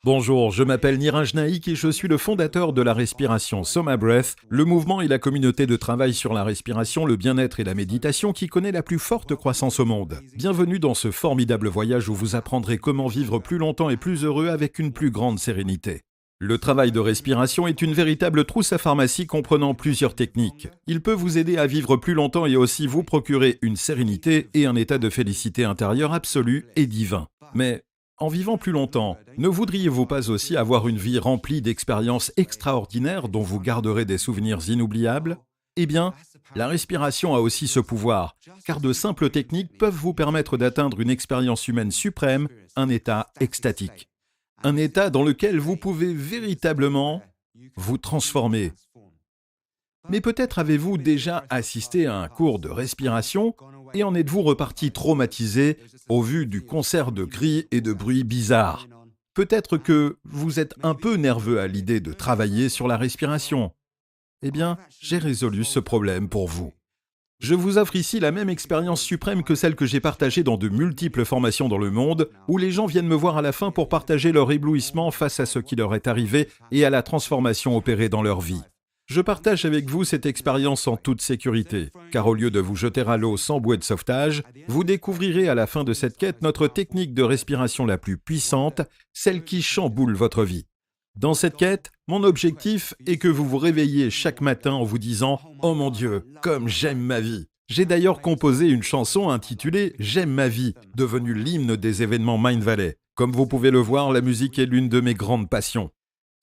Bonjour, je m'appelle Niraj Naik et je suis le fondateur de la respiration Soma Breath, le mouvement et la communauté de travail sur la respiration, le bien-être et la méditation qui connaît la plus forte croissance au monde. Bienvenue dans ce formidable voyage où vous apprendrez comment vivre plus longtemps et plus heureux avec une plus grande sérénité. Le travail de respiration est une véritable trousse à pharmacie comprenant plusieurs techniques. Il peut vous aider à vivre plus longtemps et aussi vous procurer une sérénité et un état de félicité intérieure absolu et divin. Mais en vivant plus longtemps, ne voudriez-vous pas aussi avoir une vie remplie d'expériences extraordinaires dont vous garderez des souvenirs inoubliables ? Eh bien, la respiration a aussi ce pouvoir, car de simples techniques peuvent vous permettre d'atteindre une expérience humaine suprême, un état extatique. Un état dans lequel vous pouvez véritablement vous transformer. Mais peut-être avez-vous déjà assisté à un cours de respiration et en êtes-vous reparti traumatisé au vu du concert de cris et de bruits bizarres. Peut-être que vous êtes un peu nerveux à l'idée de travailler sur la respiration. Eh bien, j'ai résolu ce problème pour vous. Je vous offre ici la même expérience suprême que celle que j'ai partagée dans de multiples formations dans le monde, où les gens viennent me voir à la fin pour partager leur éblouissement face à ce qui leur est arrivé et à la transformation opérée dans leur vie. Je partage avec vous cette expérience en toute sécurité, car au lieu de vous jeter à l'eau sans bouée de sauvetage, vous découvrirez à la fin de cette quête notre technique de respiration la plus puissante, celle qui chamboule votre vie. Dans cette quête, mon objectif est que vous vous réveilliez chaque matin en vous disant « Oh mon Dieu, comme j'aime ma vie !» J'ai d'ailleurs composé une chanson intitulée « J'aime ma vie », devenue l'hymne des événements Mind Valley. Comme vous pouvez le voir, la musique est l'une de mes grandes passions.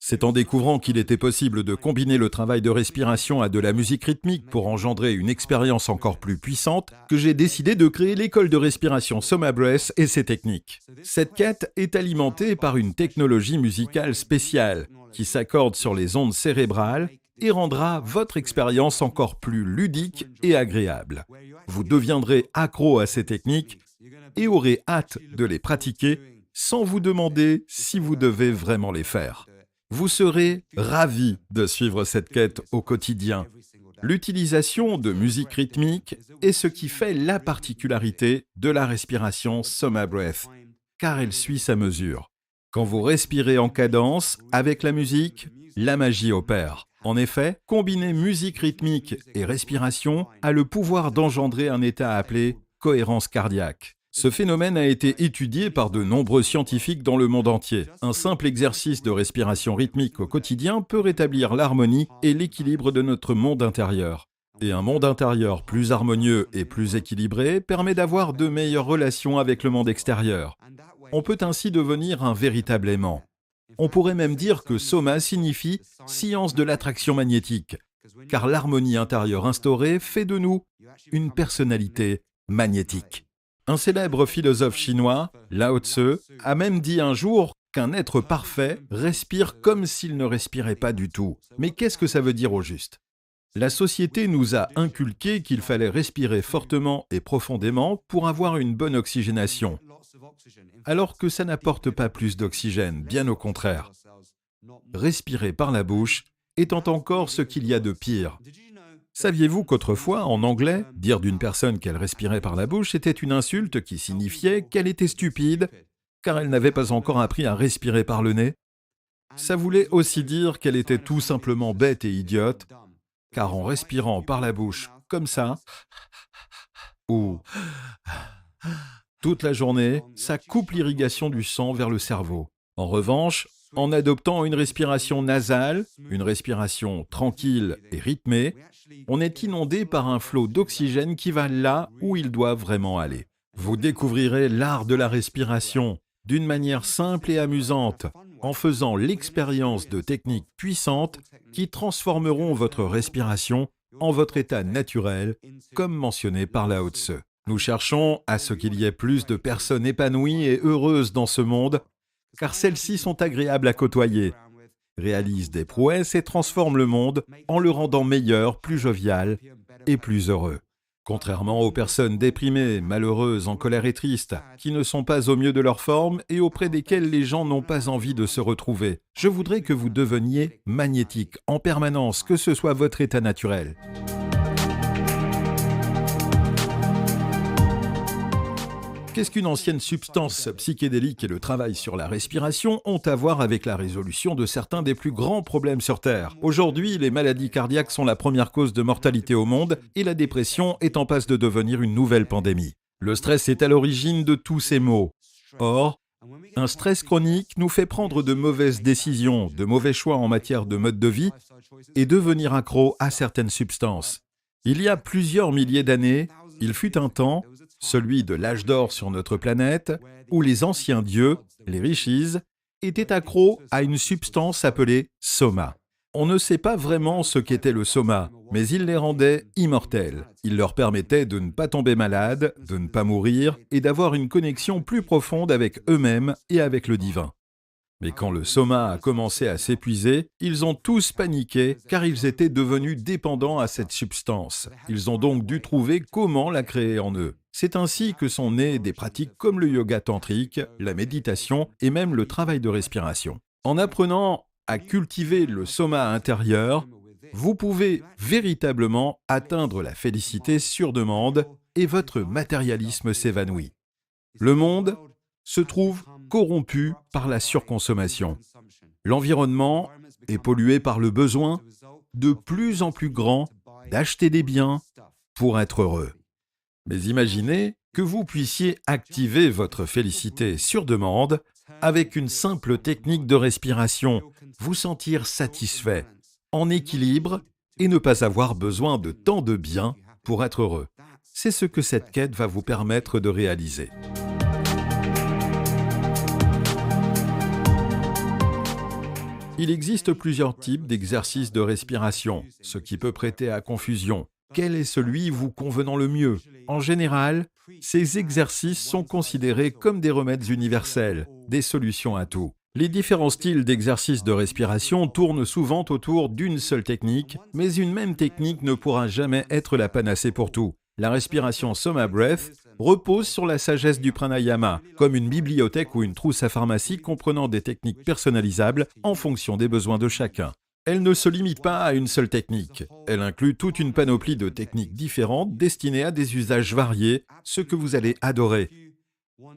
C'est en découvrant qu'il était possible de combiner le travail de respiration à de la musique rythmique pour engendrer une expérience encore plus puissante que j'ai décidé de créer l'école de respiration Soma Breath et ses techniques. Cette quête est alimentée par une technologie musicale spéciale qui s'accorde sur les ondes cérébrales et rendra votre expérience encore plus ludique et agréable. Vous deviendrez accro à ces techniques et aurez hâte de les pratiquer sans vous demander si vous devez vraiment les faire. Vous serez ravis de suivre cette quête au quotidien. L'utilisation de musique rythmique est ce qui fait la particularité de la respiration Soma Breath, car elle suit sa mesure. Quand vous respirez en cadence avec la musique, la magie opère. En effet, combiner musique rythmique et respiration a le pouvoir d'engendrer un état appelé cohérence cardiaque. Ce phénomène a été étudié par de nombreux scientifiques dans le monde entier. Un simple exercice de respiration rythmique au quotidien peut rétablir l'harmonie et l'équilibre de notre monde intérieur. Et un monde intérieur plus harmonieux et plus équilibré permet d'avoir de meilleures relations avec le monde extérieur. On peut ainsi devenir un véritable aimant. On pourrait même dire que Soma signifie « science de l'attraction magnétique », car l'harmonie intérieure instaurée fait de nous une personnalité magnétique. Un célèbre philosophe chinois, Lao Tzu, a même dit un jour qu'un être parfait respire comme s'il ne respirait pas du tout. Mais qu'est-ce que ça veut dire au juste ? La société nous a inculqué qu'il fallait respirer fortement et profondément pour avoir une bonne oxygénation, alors que ça n'apporte pas plus d'oxygène, bien au contraire. Respirer par la bouche étant encore ce qu'il y a de pire. Saviez-vous qu'autrefois, en anglais, dire d'une personne qu'elle respirait par la bouche était une insulte qui signifiait qu'elle était stupide, car elle n'avait pas encore appris à respirer par le nez ? Ça voulait aussi dire qu'elle était tout simplement bête et idiote, car en respirant par la bouche comme ça, ou toute la journée, ça coupe l'irrigation du sang vers le cerveau. En revanche, en adoptant une respiration nasale, une respiration tranquille et rythmée, on est inondé par un flot d'oxygène qui va là où il doit vraiment aller. Vous découvrirez l'art de la respiration d'une manière simple et amusante, en faisant l'expérience de techniques puissantes qui transformeront votre respiration en votre état naturel, comme mentionné par Lao Tzu. Nous cherchons à ce qu'il y ait plus de personnes épanouies et heureuses dans ce monde, car celles-ci sont agréables à côtoyer, réalisent des prouesses et transforment le monde en le rendant meilleur, plus jovial et plus heureux. Contrairement aux personnes déprimées, malheureuses, en colère et tristes, qui ne sont pas au mieux de leur forme et auprès desquelles les gens n'ont pas envie de se retrouver, je voudrais que vous deveniez magnétique en permanence, que ce soit votre état naturel. Qu'est-ce qu'une ancienne substance psychédélique et le travail sur la respiration ont à voir avec la résolution de certains des plus grands problèmes sur Terre? Aujourd'hui, les maladies cardiaques sont la première cause de mortalité au monde et la dépression est en passe de devenir une nouvelle pandémie. Le stress est à l'origine de tous ces maux. Or, un stress chronique nous fait prendre de mauvaises décisions, de mauvais choix en matière de mode de vie et devenir accro à certaines substances. Il y a plusieurs milliers d'années, il fut un temps, celui de l'âge d'or sur notre planète, où les anciens dieux, les rishis, étaient accros à une substance appelée soma. On ne sait pas vraiment ce qu'était le soma, mais il les rendait immortels. Il leur permettait de ne pas tomber malades, de ne pas mourir et d'avoir une connexion plus profonde avec eux-mêmes et avec le divin. Mais quand le soma a commencé à s'épuiser, ils ont tous paniqué car ils étaient devenus dépendants à cette substance. Ils ont donc dû trouver comment la créer en eux. C'est ainsi que sont nées des pratiques comme le yoga tantrique, la méditation et même le travail de respiration. En apprenant à cultiver le soma intérieur, vous pouvez véritablement atteindre la félicité sur demande et votre matérialisme s'évanouit. Le monde se trouve corrompu par la surconsommation. L'environnement est pollué par le besoin de plus en plus grand d'acheter des biens pour être heureux. Mais imaginez que vous puissiez activer votre félicité sur demande avec une simple technique de respiration, vous sentir satisfait, en équilibre et ne pas avoir besoin de tant de biens pour être heureux. C'est ce que cette quête va vous permettre de réaliser. Il existe plusieurs types d'exercices de respiration, ce qui peut prêter à confusion. Quel est celui vous convenant le mieux? En général, ces exercices sont considérés comme des remèdes universels, des solutions à tout. Les différents styles d'exercices de respiration tournent souvent autour d'une seule technique, mais une même technique ne pourra jamais être la panacée pour tout. La respiration Soma Breath repose sur la sagesse du pranayama, comme une bibliothèque ou une trousse à pharmacie comprenant des techniques personnalisables en fonction des besoins de chacun. Elle ne se limite pas à une seule technique. Elle inclut toute une panoplie de techniques différentes destinées à des usages variés, ce que vous allez adorer.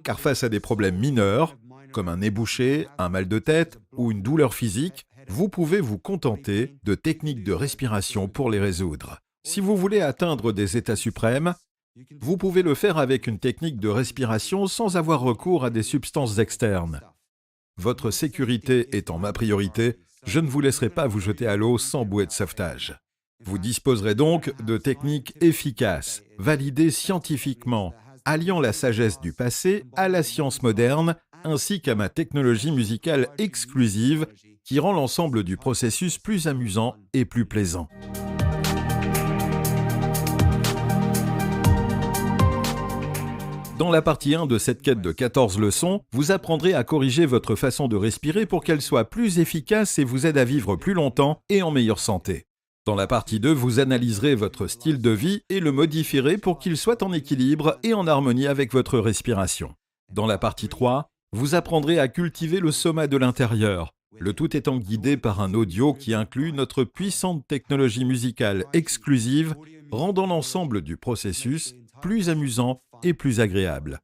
Car face à des problèmes mineurs, comme un nez bouché, un mal de tête ou une douleur physique, vous pouvez vous contenter de techniques de respiration pour les résoudre. Si vous voulez atteindre des états suprêmes, vous pouvez le faire avec une technique de respiration sans avoir recours à des substances externes. Votre sécurité étant ma priorité, je ne vous laisserai pas vous jeter à l'eau sans bouée de sauvetage. Vous disposerez donc de techniques efficaces, validées scientifiquement, alliant la sagesse du passé à la science moderne, ainsi qu'à ma technologie musicale exclusive qui rend l'ensemble du processus plus amusant et plus plaisant. Dans la partie 1 de cette quête de 14 leçons, vous apprendrez à corriger votre façon de respirer pour qu'elle soit plus efficace et vous aide à vivre plus longtemps et en meilleure santé. Dans la partie 2, vous analyserez votre style de vie et le modifierez pour qu'il soit en équilibre et en harmonie avec votre respiration. Dans la partie 3, vous apprendrez à cultiver le soma de l'intérieur, le tout étant guidé par un audio qui inclut notre puissante technologie musicale exclusive, rendant l'ensemble du processus plus amusant et plus agréable.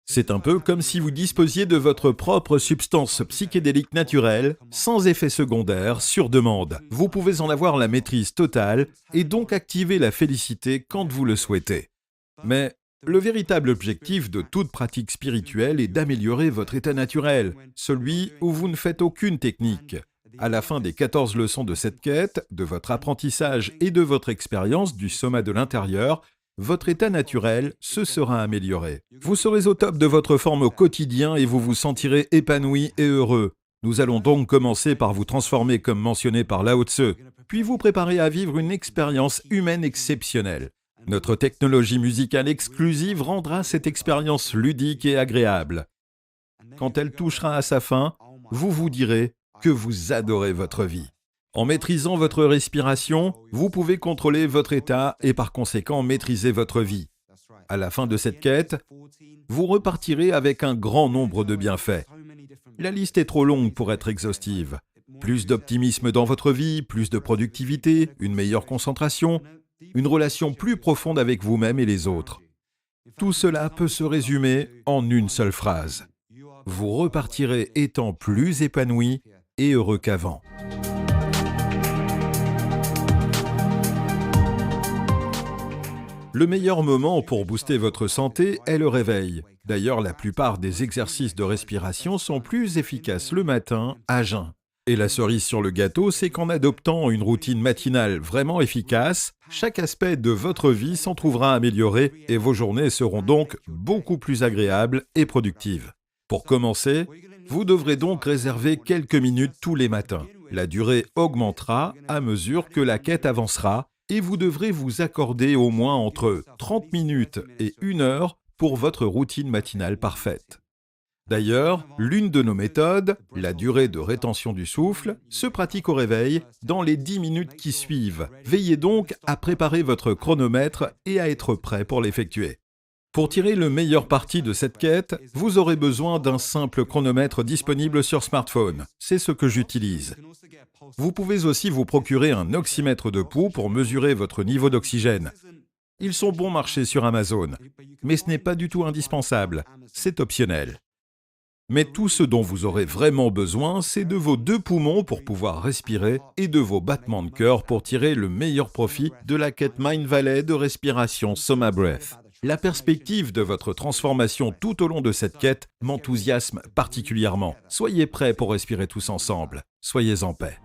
C'est un peu comme si vous disposiez de votre propre substance psychédélique naturelle, sans effet secondaire, sur demande. Vous pouvez en avoir la maîtrise totale et donc activer la félicité quand vous le souhaitez. Mais le véritable objectif de toute pratique spirituelle est d'améliorer votre état naturel, celui où vous ne faites aucune technique. À la fin des 14 leçons de cette quête, de votre apprentissage et de votre expérience du soma de l'intérieur, votre état naturel se sera amélioré. Vous serez au top de votre forme au quotidien et vous vous sentirez épanoui et heureux. Nous allons donc commencer par vous transformer comme mentionné par Lao Tse, puis vous préparer à vivre une expérience humaine exceptionnelle. Notre technologie musicale exclusive rendra cette expérience ludique et agréable. Quand elle touchera à sa fin, vous vous direz que vous adorez votre vie. En maîtrisant votre respiration, vous pouvez contrôler votre état et par conséquent maîtriser votre vie. À la fin de cette quête, vous repartirez avec un grand nombre de bienfaits. La liste est trop longue pour être exhaustive. Plus d'optimisme dans votre vie, plus de productivité, une meilleure concentration, une relation plus profonde avec vous-même et les autres. Tout cela peut se résumer en une seule phrase. Vous repartirez étant plus épanoui et heureux qu'avant. Le meilleur moment pour booster votre santé est le réveil. D'ailleurs, la plupart des exercices de respiration sont plus efficaces le matin à jeun. Et la cerise sur le gâteau, c'est qu'en adoptant une routine matinale vraiment efficace, chaque aspect de votre vie s'en trouvera amélioré et vos journées seront donc beaucoup plus agréables et productives. Pour commencer, vous devrez donc réserver quelques minutes tous les matins. La durée augmentera à mesure que la quête avancera et vous devrez vous accorder au moins entre 30 minutes et 1 heure pour votre routine matinale parfaite. D'ailleurs, l'une de nos méthodes, la durée de rétention du souffle, se pratique au réveil dans les 10 minutes qui suivent. Veillez donc à préparer votre chronomètre et à être prêt pour l'effectuer. Pour tirer le meilleur parti de cette quête, vous aurez besoin d'un simple chronomètre disponible sur smartphone. C'est ce que j'utilise. Vous pouvez aussi vous procurer un oxymètre de pouls pour mesurer votre niveau d'oxygène. Ils sont bon marché sur Amazon, mais ce n'est pas du tout indispensable, c'est optionnel. Mais tout ce dont vous aurez vraiment besoin, c'est de vos 2 poumons pour pouvoir respirer et de vos battements de cœur pour tirer le meilleur profit de la quête Mind Valley de respiration Soma Breath. La perspective de votre transformation tout au long de cette quête m'enthousiasme particulièrement. Soyez prêts pour respirer tous ensemble. Soyez en paix.